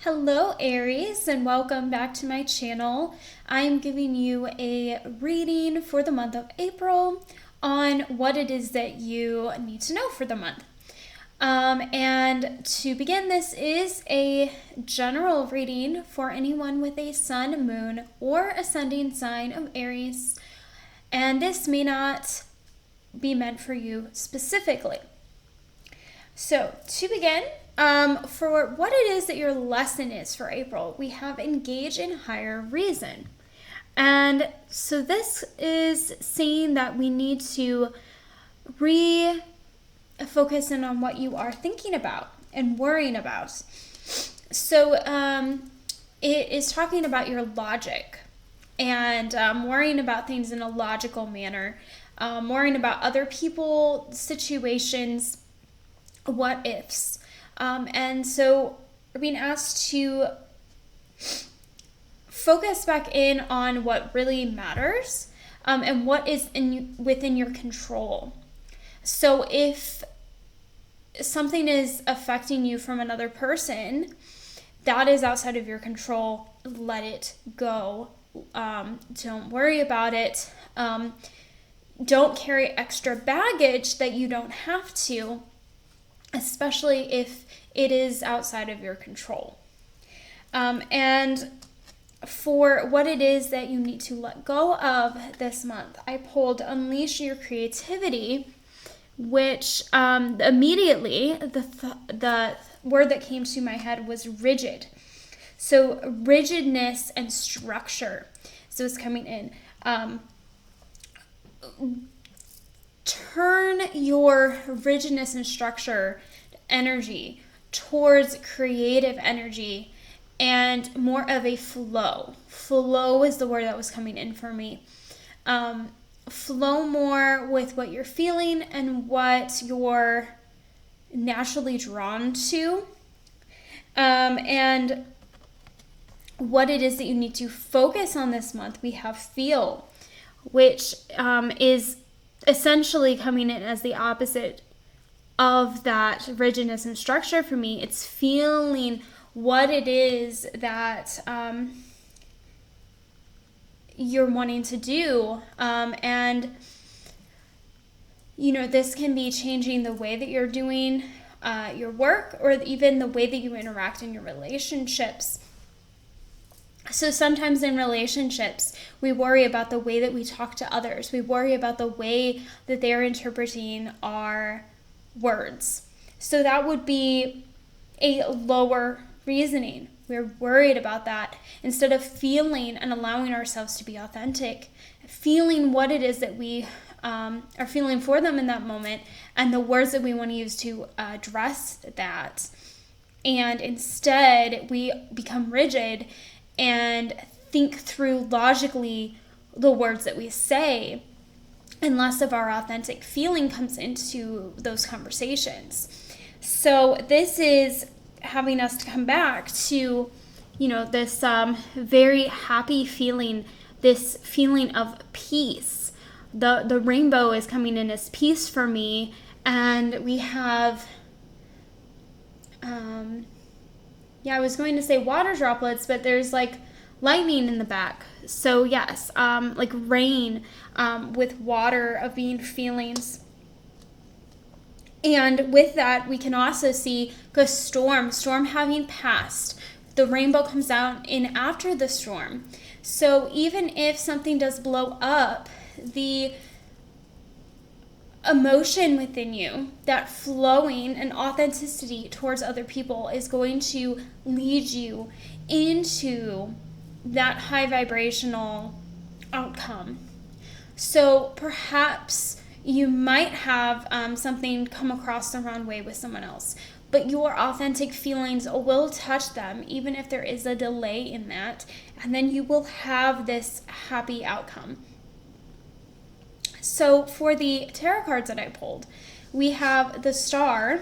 Hello Aries, and welcome back to my channel. I'm giving you a reading for the month of April on what it is that you need to know for the month. And to begin, this is a general reading for anyone with a sun, moon, or ascending sign of Aries, and this may not be meant for you specifically. So to begin, for what it is that your lesson is for April, we have engage in higher reason. And so this is saying that we need to refocus in on what you are thinking about and worrying about. So it is talking about your logic and worrying about things in a logical manner, worrying about other people, situations, what ifs. And so we're being asked to focus back in on what really matters and what is within your control. So if something is affecting you from another person, that is outside of your control. Let it go. Don't worry about it. Don't carry extra baggage that you don't have to, especially if it is outside of your control. And for what it is that you need to let go of this month, I pulled Unleash Your Creativity, which immediately the word that came to my head was rigid. So rigidness and structure. So it's coming in. Turn your rigidness and structure energy towards creative energy and more of a flow. Flow is the word that was coming in for me. Flow more with what you're feeling and what you're naturally drawn to. And what it is that you need to focus on this month, we have feel, which is essentially coming in as the opposite of that rigidness and structure for me. It's feeling what it is that you're wanting to do. And, this can be changing the way that you're doing your work or even the way that you interact in your relationships. So sometimes in relationships, we worry about the way that we talk to others. We worry about the way that they're interpreting our words. So that would be a lower reasoning. We're worried about that instead of feeling and allowing ourselves to be authentic, feeling what it is that we are feeling for them in that moment and the words that we want to use to address that. And instead, we become rigid and think through logically the words that we say, and less of our authentic feeling comes into those conversations. So this is having us to come back to, this very happy feeling, this feeling of peace. The rainbow is coming in as peace for me, and we have I was going to say water droplets, but there's like lightning in the back. So yes, like rain with water of being feelings. And with that, we can also see the storm having passed. The rainbow comes out in after the storm. So even if something does blow up, the emotion within you, that flowing and authenticity towards other people is going to lead you into that high vibrational outcome. So perhaps you might have something come across the wrong way with someone else, but your authentic feelings will touch them, even if there is a delay in that, and then you will have this happy outcome. So for the tarot cards that I pulled, we have the Star,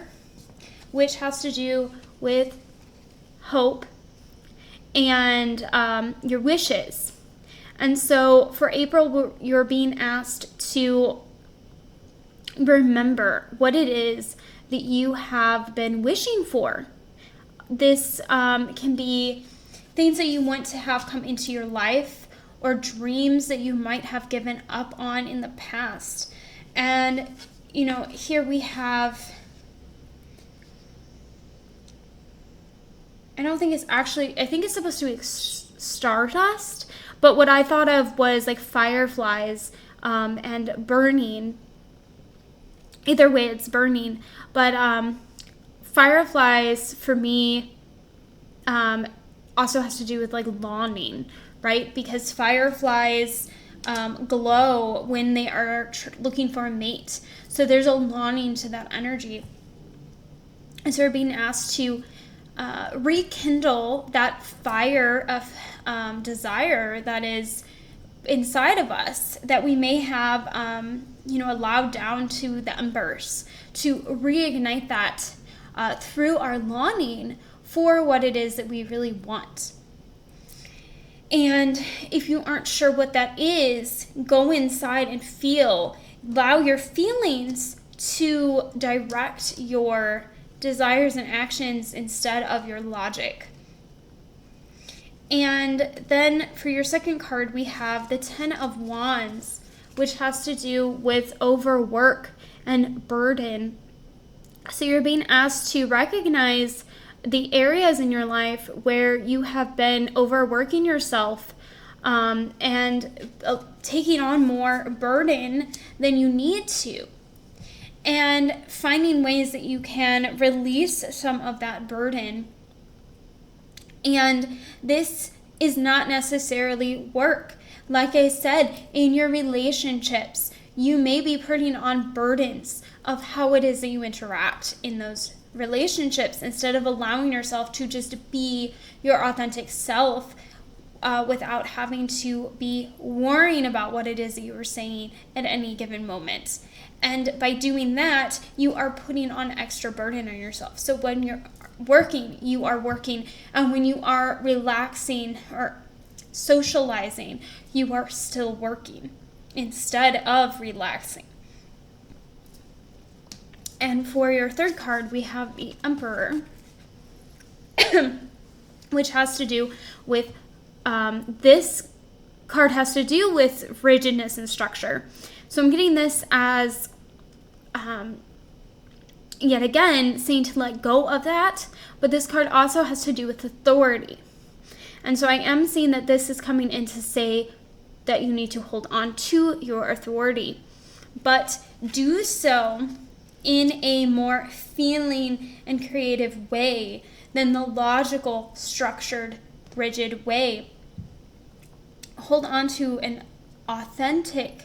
which has to do with hope and your wishes. And so for April, you're being asked to remember what it is that you have been wishing for. this can be things that you want to have come into your life, or dreams that you might have given up on in the past. And, here we have, I think it's supposed to be stardust, but what I thought of was like fireflies and burning. Either way, it's burning. But fireflies, for me, also has to do with like longing, right? Because fireflies glow when they are looking for a mate. So there's a longing to that energy. And so we're being asked to rekindle that fire of desire that is inside of us, that we may have, allowed down to the embers, to reignite that through our longing for what it is that we really want. And if you aren't sure what that is, go inside and feel. Allow your feelings to direct your desires and actions instead of your logic. And then for your second card, we have the 10 of Wands, which has to do with overwork and burden. So you're being asked to recognize the areas in your life where you have been overworking yourself and taking on more burden than you need to. And finding ways that you can release some of that burden. And this is not necessarily work. Like I said, in your relationships, you may be putting on burdens of how it is that you interact in those relationships, instead of allowing yourself to just be your authentic self without having to be worrying about what it is that you are saying at any given moment. And by doing that, you are putting on extra burden on yourself. So when you're working, you are working. And when you are relaxing or socializing, you are still working instead of relaxing. And for your third card, we have the Emperor, which has to do with, this card has to do with rigidness and structure. So I'm getting this as, yet again, saying to let go of that. But this card also has to do with authority. And so I am seeing that this is coming in to say that you need to hold on to your authority, but do so in a more feeling and creative way than the logical, structured, rigid way. Hold on to an authentic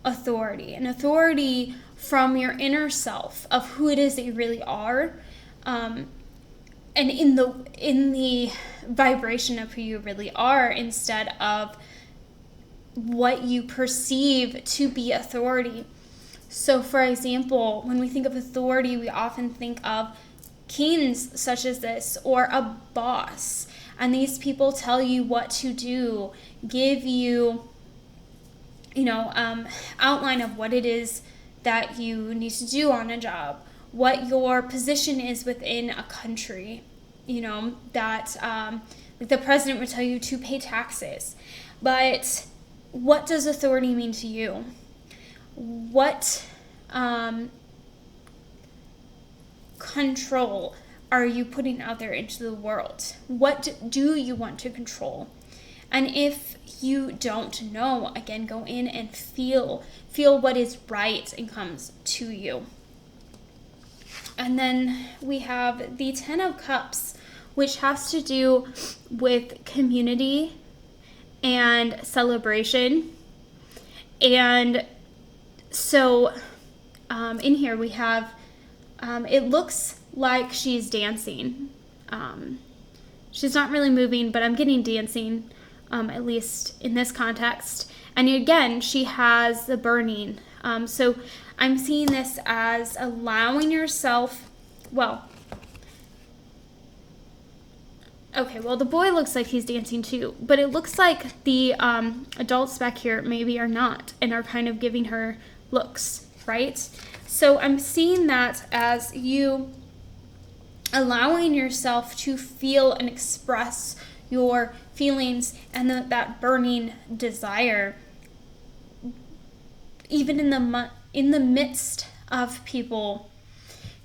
authority, an authority from your inner self of who it is that you really are, and in the vibration of who you really are, instead of what you perceive to be authority. So for example, when we think of authority, we often think of kings such as this, or a boss, and these people tell you what to do, give you outline of what it is that you need to do on a job, what your position is within a country, that the president would tell you to pay taxes. But what does authority mean to you? What control are you putting out there into the world? What do you want to control? And if you don't know, again, go in and feel what is right and comes to you. And then we have the 10 of Cups, which has to do with community and celebration. And so in here we have, it looks like she's dancing. She's not really moving, but I'm getting dancing, at least in this context. And again, she has the burning. So I'm seeing this as allowing yourself, the boy looks like he's dancing too, but it looks like the adults back here maybe are not, and are kind of giving her looks, right? So I'm seeing that as you allowing yourself to feel and express your feelings and that burning desire, even in the midst of people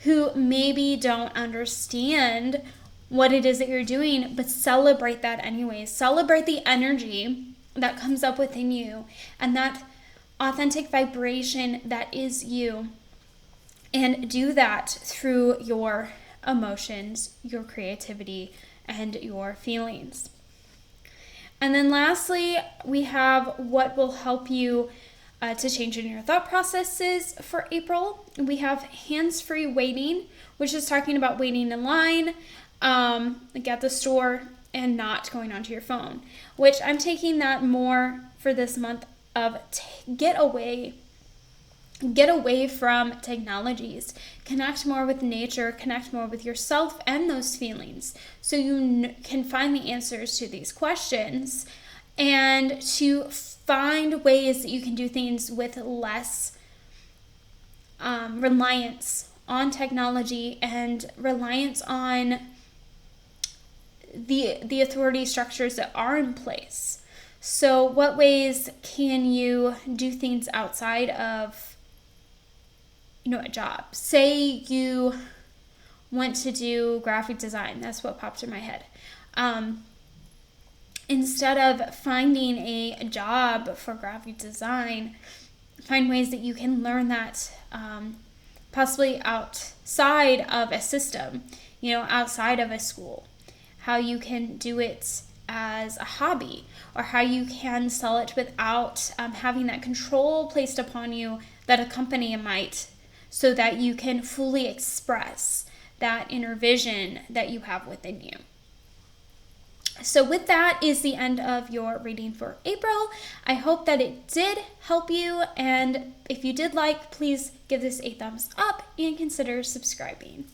who maybe don't understand what it is that you're doing, but celebrate that anyways. Celebrate the energy that comes up within you and that authentic vibration that is you. And do that through your emotions, your creativity, and your feelings. And then lastly, we have what will help you to change in your thought processes for April. We have hands-free waiting, which is talking about waiting in line, like at the store, and not going onto your phone, which I'm taking that more for this month of get away from technologies, connect more with nature, connect more with yourself and those feelings, so you can find the answers to these questions and to find ways that you can do things with less reliance on technology and reliance on the authority structures that are in place. So what ways can you do things outside of, a job? Say you want to do graphic design. That's what popped in my head. Instead of finding a job for graphic design, find ways that you can learn that possibly outside of a system, outside of a school. How you can do it as a hobby, or how you can sell it without having that control placed upon you that a company might, so that you can fully express that inner vision that you have within you. So with that is the end of your reading for April. I hope that it did help you, and if you did please give this a thumbs up and consider subscribing.